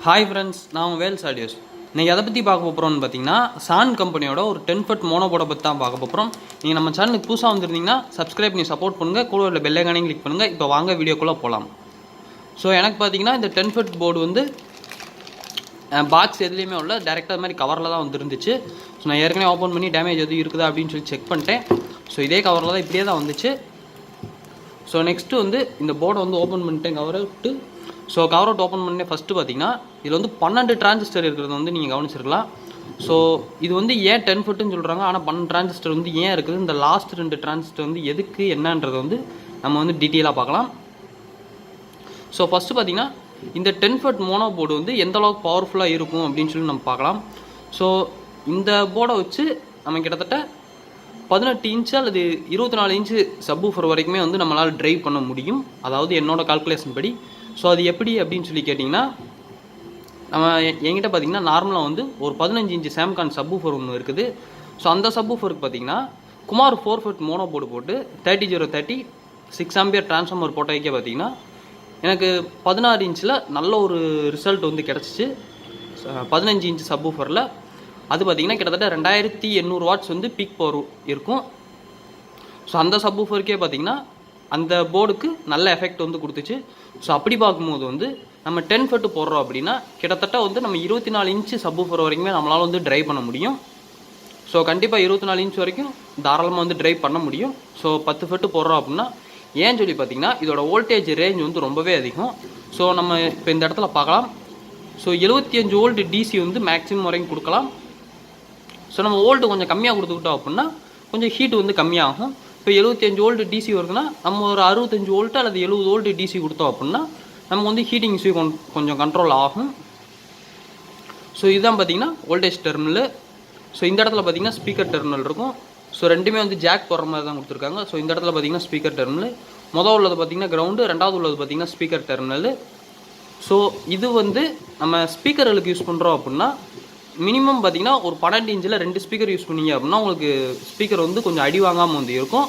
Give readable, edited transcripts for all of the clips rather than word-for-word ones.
Hi friends, நான் Wales audios. நீங்கள் எதை பற்றி பார்க்க போகிறோம்னு பார்த்தீங்கன்னா, சான் கம்பெனியோட ஒரு 10 ஃபுட் மோனோபோர்டை பற்றி தான் பார்க்க போகிறோம். நீங்கள் நம்ம சேனலுக்கு புதுசாக வந்துருந்தீங்கன்னா சப்ஸ்கிரைப் பண்ணி சப்போர்ட் பண்ணுங்கள், கூட உள்ள பெல் ஐகானையும் கிளிக் பண்ணுங்கள். இப்போ வாங்க வீடியோக்குள்ளே போகலாம். ஸோ எனக்கு பார்த்தீங்கன்னா இந்த 10 ஃபுட் போர்டு வந்து பாக்ஸ் எதுலேயுமே உள்ள டேரெக்டாக மாதிரி கவரில் தான் வந்துருந்துச்சு. ஸோ நான் ஏற்கனவே ஓப்பன் பண்ணி டேமேஜ் எதுவும் இருக்குதா அப்படின்னு சொல்லி செக் பண்ணிட்டேன். ஸோ இதே கவரில் தான் இப்படியே தான் வந்துச்சு. ஸோ நெக்ஸ்ட்டு வந்து இந்த போர்டை வந்து ஓப்பன் பண்ணிட்டேன் கவரை விட்டு. ஸோ கவர் அவுட் ஓப்பன் பண்ணே ஃபஸ்ட்டு பார்த்தீங்கன்னா இதில் வந்து 12 டிரான்சிஸ்டர் இருக்கிறது வந்து நீங்கள் கவனிச்சிருக்கலாம். ஸோ இது வந்து ஏன் 10 ஃபுட்டுன்னு சொல்கிறாங்க, ஆனால் 12 டிரான்சிஸ்டர் வந்து ஏன் இருக்குது, இந்த லாஸ்ட் 2 டிரான்சிஸ்டர் வந்து எதுக்கு என்னன்றதை வந்து நம்ம வந்து டீட்டெயிலாக பார்க்கலாம். ஸோ ஃபஸ்ட்டு பார்த்தீங்கன்னா இந்த 10 ஃபுட் மோனோ போர்டு வந்து எந்த அளவுக்கு பவர்ஃபுல்லாக இருக்கும் அப்படின்னு சொல்லி நம்ம பார்க்கலாம். ஸோ இந்த போர்டை வச்சு நம்ம கிட்டத்தட்ட 18 இன்ச்சு அல்லது 24 இன்ச்சு சப்வூஃபர் வரைக்குமே வந்து நம்மளால் ட்ரைவ் பண்ண முடியும், அதாவது என்னோடய கால்குலேஷன் படி. ஸோ அது எப்படி அப்படின்னு சொல்லி கேட்டிங்கன்னா, நம்ம என்கிட்ட பார்த்திங்கன்னா நார்மலாக வந்து ஒரு 15 இன்ச்சு சாம்கான் சப்வூஃபர் ஒன்று இருக்குது. ஸோ அந்த சப்வூஃபருக்கு பார்த்திங்கன்னா குமார் 4 ஃபுட் மோனோ போர்டு போட்டு 3030 6 ஆம்பியர் டிரான்ஸ்ஃபார்மர் போட்ட வைக்க பார்த்திங்கன்னா எனக்கு 16 இன்ச்சில் நல்ல ஒரு ரிசல்ட் வந்து கிடச்சிச்சு. 15 இன்ச்சு சப்வூஃபரில் அது பார்த்திங்கன்னா கிட்டத்தட்ட 2800 வாட்ஸ் வந்து பீக் பவர் இருக்கும். ஸோ அந்த சப்வூஃபருக்கே பார்த்திங்கன்னா அந்த போர்டுக்கு நல்ல எஃபெக்ட் வந்து கொடுத்துச்சு. ஸோ அப்படி பார்க்கும்போது வந்து நம்ம 10 ஃபுட்டு போடுறோம் அப்படின்னா கிட்டத்தட்ட வந்து நம்ம 24 இன்ச்சு சப்வூஃபர் வரைக்குமே நம்மளால் வந்து ட்ரைவ் பண்ண முடியும். ஸோ கண்டிப்பாக 24 இன்ச் வரைக்கும் தாராளமாக வந்து ட்ரைவ் பண்ண முடியும். ஸோ 10 ஃபுட்டு போடுறோம் அப்படின்னா ஏன்னு சொல்லி பார்த்திங்கன்னா இதோட வோல்டேஜ் ரேஞ்ச் வந்து ரொம்பவே அதிகம். ஸோ நம்ம இப்போ இந்த இடத்துல பார்க்கலாம். ஸோ 75 வோல்ட் டிசி வந்து மேக்ஸிமம் வரைக்கும் கொடுக்கலாம். ஸோ நம்ம வோல்ட்டு கொஞ்சம் கம்மியாக கொடுத்துக்கிட்டோம் அப்படின்னா கொஞ்சம் ஹீட்டு வந்து கம்மியாகும். இப்போ 75 வோல்ட் டிசி வருதுன்னா நம்ம ஒரு 65 வோல்ட்டு அல்லது 70 வோல்ட் டிசி கொடுத்தோம் அப்படின்னா நமக்கு வந்து ஹீட்டிங் இஷ்யூ கொஞ்சம் கண்ட்ரோல் ஆகும். ஸோ இதுதான் பார்த்திங்கன்னா வோல்டேஜ் டெர்மினல். ஸோ இந்த இடத்துல பார்த்திங்கன்னா ஸ்பீக்கர் டெர்மினல் இருக்கும். ஸோ ரெண்டுமே வந்து ஜாக் போடுற மாதிரி தான் கொடுத்துருக்காங்க. ஸோ இந்த இடத்துல பார்த்திங்கன்னா ஸ்பீக்கர் டெர்மினல், முதல் உள்ளது பார்த்திங்கன்னா கிரவுண்டு, ரெண்டாவது உள்ளது பார்த்திங்கன்னா ஸ்பீக்கர் டெர்மினல். ஸோ இது வந்து நம்ம ஸ்பீக்கர்களுக்கு யூஸ் பண்ணுறோம் அப்படின்னா மினிமம் பார்த்திங்கன்னா ஒரு 12 இன்ச்சில் 2 ஸ்பீக்கர் யூஸ் பண்ணிங்க அப்படின்னா உங்களுக்கு ஸ்பீக்கர் வந்து கொஞ்சம் அடி வாங்காமல் வந்து இருக்கும்.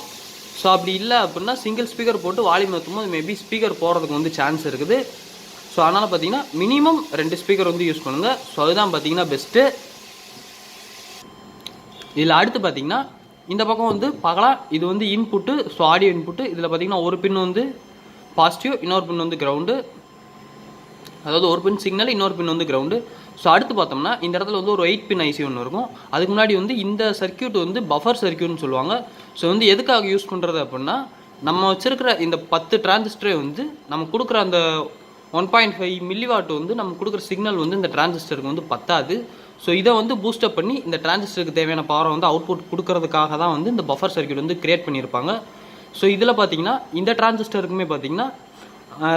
ஸோ அப்படி இல்லை அப்படின்னா சிங்கிள் ஸ்பீக்கர் போட்டு வால்யூம் ஏற்றும்போது மேபி ஸ்பீக்கர் போகிறதுக்கு வந்து சான்ஸ் இருக்குது. ஸோ அதனால் பார்த்திங்கன்னா மினிமம் 2 ஸ்பீக்கர் வந்து யூஸ் பண்ணுங்கள். ஸோ அதுதான் பார்த்திங்கன்னா பெஸ்ட்டு. இதில் அடுத்து பார்த்திங்கன்னா இந்த பக்கம் வந்து பார்க்கலாம், இது வந்து இன்புட்டு, ஸோ ஆடியோ இன்புட்டு. இதில் பார்த்திங்கன்னா ஒரு பின் வந்து பாசிட்டிவ், இன்னொரு பின் வந்து கிரவுண்டு, அதாவது ஒரு பின் சிக்னல், இன்னொரு பின் வந்து கிரவுண்டு. ஸோ அடுத்து பார்த்தோம்னா இந்த இடத்துல வந்து ஒரு 8 பின் ஐசி ஒன்று இருக்கும். அதுக்கு முன்னாடி வந்து இந்த சர்க்கியூட் வந்து பஃபர் சர்க்கியூட்னு சொல்லுவாங்க. ஸோ வந்து எதுக்காக யூஸ் பண்ணுறது அப்படின்னா நம்ம வச்சுருக்கிற இந்த 10 டிரான்சிஸ்டரே வந்து நம்ம கொடுக்குற அந்த 1.5 மில்லிவாட் வந்து நம்ம கொடுக்குற சிக்னல் வந்து இந்த டிரான்சிஸ்டருக்கு வந்து பத்தாது. ஸோ இதை வந்து பூஸ்டப் பண்ணி இந்த டிரான்சிஸ்டருக்கு தேவையான பவரை வந்து அவுட்புட் கொடுக்கறதுக்காக தான் வந்து இந்த பஃபர் சர்க்கியூட் வந்து கிரியேட் பண்ணியிருப்பாங்க. ஸோ இதில் பார்த்தீங்கன்னா இந்த டிரான்சிஸ்டருக்குமே பார்த்தீங்கன்னா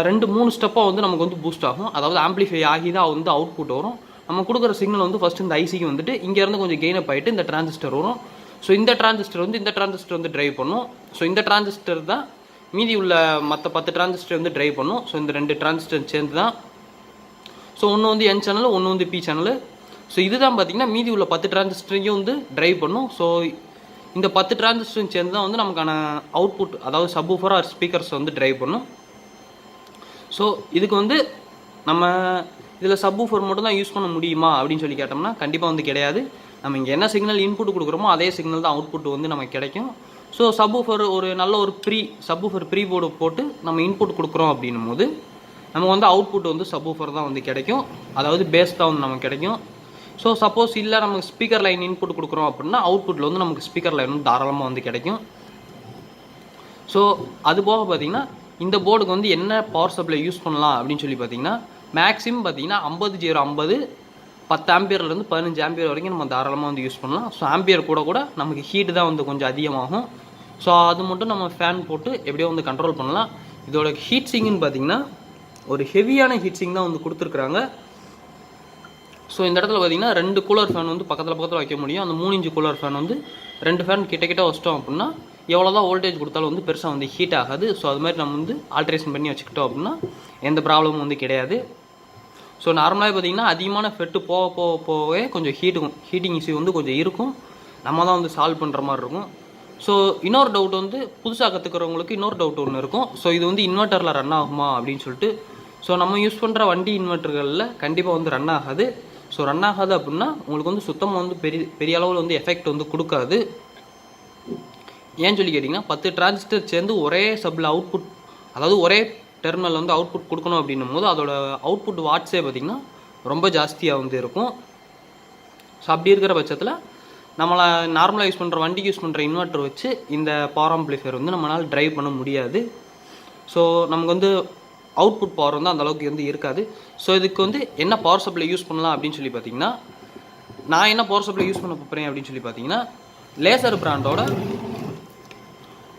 2-3 ஸ்டெப்பாக வந்து நமக்கு வந்து பூஸ்ட் ஆகும், அதாவது ஆம்பிளிஃபை ஆகி தான் வந்து அவுட்புட் வரும். நம்ம கொடுக்குற சிக்னல் வந்து ஃபஸ்ட்டு இந்த ஐசிக்கு வந்துட்டு இங்கேருந்து கொஞ்சம் கெயின் அப் ஆகிட்டு இந்த டிரான்சிஸ்டர் வரும். ஸோ இந்த டிரான்சிஸ்டர் வந்து ட்ரைவ் பண்ணும். ஸோ இந்த டிரான்சிஸ்டர் தான் மீதி உள்ள மற்ற 10 டிரான்சிஸ்டர் வந்து ட்ரைவ் பண்ணும். ஸோ இந்த 2 டிரான்சிஸ்டர் சேர்ந்து தான். ஸோ ஒன்று வந்து என் சேனல், ஒன்று வந்து பி சேனல். ஸோ இதுதான் பார்த்திங்கன்னா மீதி உள்ள 10 டிரான்சிஸ்டரையும் வந்து ட்ரைவ் பண்ணும். ஸோ இந்த 10 டிரான்சிஸ்டரும் சேர்ந்து தான் வந்து நமக்கான அவுட்புட், அதாவது சப்வூஃபர் ஆர் ஸ்பீக்கர்ஸ் வந்து ட்ரைவ் பண்ணும். ஸோ இதுக்கு வந்து நம்ம இதில் சப்வூஃபர் மட்டும் தான் யூஸ் பண்ண முடியுமா அப்படின்னு சொல்லி கேட்டோம்னா கண்டிப்பாக வந்து கிடையாது. நம்ம இங்கே என்ன சிக்னல் இன்புட் கொடுக்குறோமோ அதே சிக்னல் தான் அவுட்புட் வந்து நமக்கு கிடைக்கும். ஸோ சப்வூஃபர் ஒரு நல்ல ஒரு சப்வூஃபர் ப்ரீ போர்டு போட்டு நம்ம இன்புட் கொடுக்குறோம் அப்படின்னும் போது நம்ம வந்து அவுட்புட் வந்து சப்வூஃபர் தான் வந்து கிடைக்கும், அதாவது பேஸ் தான் வந்து நமக்கு கிடைக்கும். ஸோ சப்போஸ் இல்லை நமக்கு ஸ்பீக்கர் லைன் இன்புட் கொடுக்குறோம் அப்படின்னா அவுட்புட்டில் வந்து நமக்கு ஸ்பீக்கர் லைன் வந்து தாராளமாக வந்து கிடைக்கும். ஸோ அது போக பார்த்திங்கன்னா இந்த போர்டுக்கு வந்து என்ன பவர் சப்ளை யூஸ் பண்ணலாம் அப்படின்னு சொல்லி பார்த்தீங்கன்னா மேக்ஸிமம் பார்த்தீங்கன்னா 50 10 ஆம்பியர்லேருந்து 15 ஆம்பியர் வரைக்கும் நம்ம தாராளமாக வந்து யூஸ் பண்ணலாம். ஸோ ஆம்பியர் கூட நமக்கு ஹீட்டு தான் வந்து கொஞ்சம் அதிகமாகும். ஸோ அது மட்டும் நம்ம ஃபேன் போட்டு எப்படியோ வந்து கண்ட்ரோல் பண்ணலாம். இதோட ஹீட் சிங்னு பார்த்தீங்கன்னா ஒரு ஹெவியான ஹீட் சிங் தான் வந்து கொடுத்துருக்குறாங்க. ஸோ இந்த இடத்துல பார்த்தீங்கன்னா 2 கூலர் ஃபேன் வந்து பக்கத்தில் வைக்க முடியும். அந்த 3 இன்ச்சு கூலர் ஃபேன் வந்து 2 ஃபேன் கிட்ட வச்சிட்டோம் அப்படின்னா எவ்வளோ தான் வோல்டேஜ் கொடுத்தாலும் வந்து பெருசாக வந்து ஹீட் ஆகாது. ஸோ அது மாதிரி நம்ம வந்து ஆல்ட்ரேஷன் பண்ணி வச்சுக்கிட்டோம் அப்படின்னா எந்த ப்ராப்ளமும் வந்து கிடையாது. ஸோ நார்மலாக பார்த்திங்கன்னா அதிகமான ஃபெட்டு போகவே கொஞ்சம் ஹீட்டிங் இஷ்யூ வந்து கொஞ்சம் இருக்கும், நம்ம தான் வந்து சால்வ் பண்ணுற மாதிரி இருக்கும். ஸோ இன்னொரு டவுட் வந்து புதுசாக கற்றுக்கிறவங்களுக்கு இன்னொரு டவுட் ஒன்று இருக்கும். ஸோ இது வந்து இன்வெர்ட்டரில் ரன் ஆகுமா அப்படின்னு சொல்லிட்டு. ஸோ நம்ம யூஸ் பண்ணுற வண்டி இன்வெர்ட்டர்களில் கண்டிப்பாக வந்து ரன் ஆகாது. ஸோ ரன் ஆகாது அப்படின்னா உங்களுக்கு வந்து சுத்தமாக வந்து பெரிய அளவில் வந்து எஃபெக்ட் வந்து கொடுக்காது. ஏன்னு சொல்லி கேட்டிங்கன்னா 10 டிரான்சிஸ்டர் சேர்ந்து ஒரே சப்பில் அவுட்புட், அதாவது ஒரே டெர்மினல் வந்து அவுட்புட் கொடுக்கணும் அப்படின்னும் போது அதோட அவுட்புட் வாட்ஸே பார்த்திங்கன்னா ரொம்ப ஜாஸ்தியாக வந்து இருக்கும். ஸோ அப்படி இருக்கிற பட்சத்தில் நம்மளை நார்மலாக யூஸ் பண்ணுற வண்டிக்கு யூஸ் பண்ணுற இன்வெர்ட்டர் வச்சு இந்த பவர் ஆம்பிளிஃபையர் வந்து நம்மளால் ட்ரைவ் பண்ண முடியாது. ஸோ நமக்கு வந்து அவுட்புட் பவர் வந்து அந்தளவுக்கு வந்து இருக்காது. ஸோ இதுக்கு வந்து என்ன பவர் சப்ளை யூஸ் பண்ணலாம் அப்படின்னு சொல்லி பார்த்தீங்கன்னா, நான் என்ன பவர் சப்ளை யூஸ் பண்ண போகிறேன் அப்படின்னு சொல்லி பார்த்தீங்கன்னா, லேசர் பிராண்டோட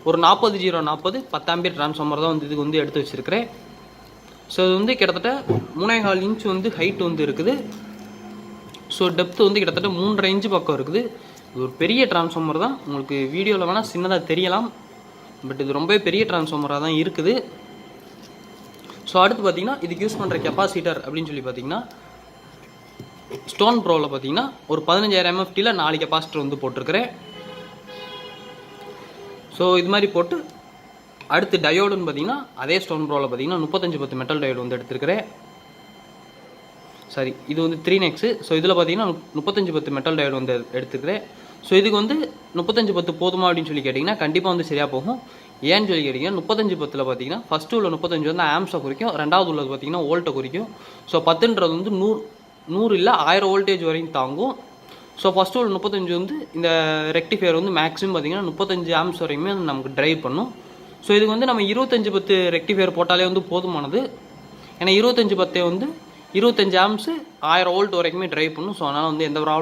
ஒரு 40-040 10 ஆம்பியர் டிரான்ஸ்ஃபார்மர் தான் வந்து இதுக்கு வந்து எடுத்து வச்சுருக்கிறேன். ஸோ இது வந்து கிட்டத்தட்ட 3.25 இன்ச் வந்து ஹைட் வந்து இருக்குது. ஸோ டெப்த்து வந்து கிட்டத்தட்ட 3.5 இன்ச்சு பக்கம் இருக்குது. இது ஒரு பெரிய டிரான்ஸ்ஃபார்மர் தான். உங்களுக்கு வீடியோவில் வேணால் சின்னதாக தெரியலாம், பட் இது ரொம்ப பெரிய டிரான்ஸ்ஃபார்மராக தான் இருக்குது. ஸோ அடுத்து பார்த்தீங்கன்னா இதுக்கு யூஸ் பண்ணுற கெப்பாசிட்டர் அப்படின்னு சொல்லி பார்த்தீங்கன்னா, ஸ்டோன் ப்ரோவில் பார்த்தீங்கன்னா ஒரு 15000 MFTயில் 4 கெப்பாசிட்டர் வந்து போட்டிருக்கிறேன். ஸோ இது மாதிரி போட்டு அடுத்து டயோடுன்னு பார்த்தீங்கன்னா அதே ஸ்டோன் ப்ரோவில் பார்த்தீங்கன்னா 3510 மெட்டல் டயோடு வந்து எடுத்துருக்கிறேன். சாரி, இது வந்து 3Nex. ஸோ இதில் பார்த்தீங்கன்னா 3510 மெட்டல் டயோடு வந்து எடுத்துக்கிறேன். ஸோ இதுக்கு வந்து 3510 போதுமா அப்படின்னு சொல்லி கேட்டிங்கன்னா கண்டிப்பாக வந்து சரியாக போகும். ஏன்னு சொல்லி கேட்டிங்கன்னா 3510 பார்த்தீங்கன்னா ஃபஸ்ட்டு உள்ள 35 வந்து ஆம்ஸை குறிக்கும், ரெண்டாவது உள்ளது பார்த்தீங்கன்னா வோல்ட்டை குறிக்கும். ஸோ 10ன்றது வந்து 100 இல்லை 1000 வோல்டேஜ் வரையும் தாங்கும். ஸோ ஃபஸ்ட்டு உள்ள 35 வந்து இந்த ரெக்டிஃபையர் வந்து மேக்ஸிமம் பார்த்தீங்கன்னா 35 ஆம்ஸ் வரையுமே நமக்கு ட்ரைவ் பண்ணும். ஸோ இதுக்கு வந்து நம்ம 2510 ரெக்டிஃபையர் போட்டாலே வந்து போதுமானது. ஏன்னா 2510 வந்து 25 ஆம்ஸு 1000 வோல்ட் வரைக்குமே ட்ரைவ் பண்ணும். ஸோ அதனால் வந்து எந்த ப்ராப்ளம்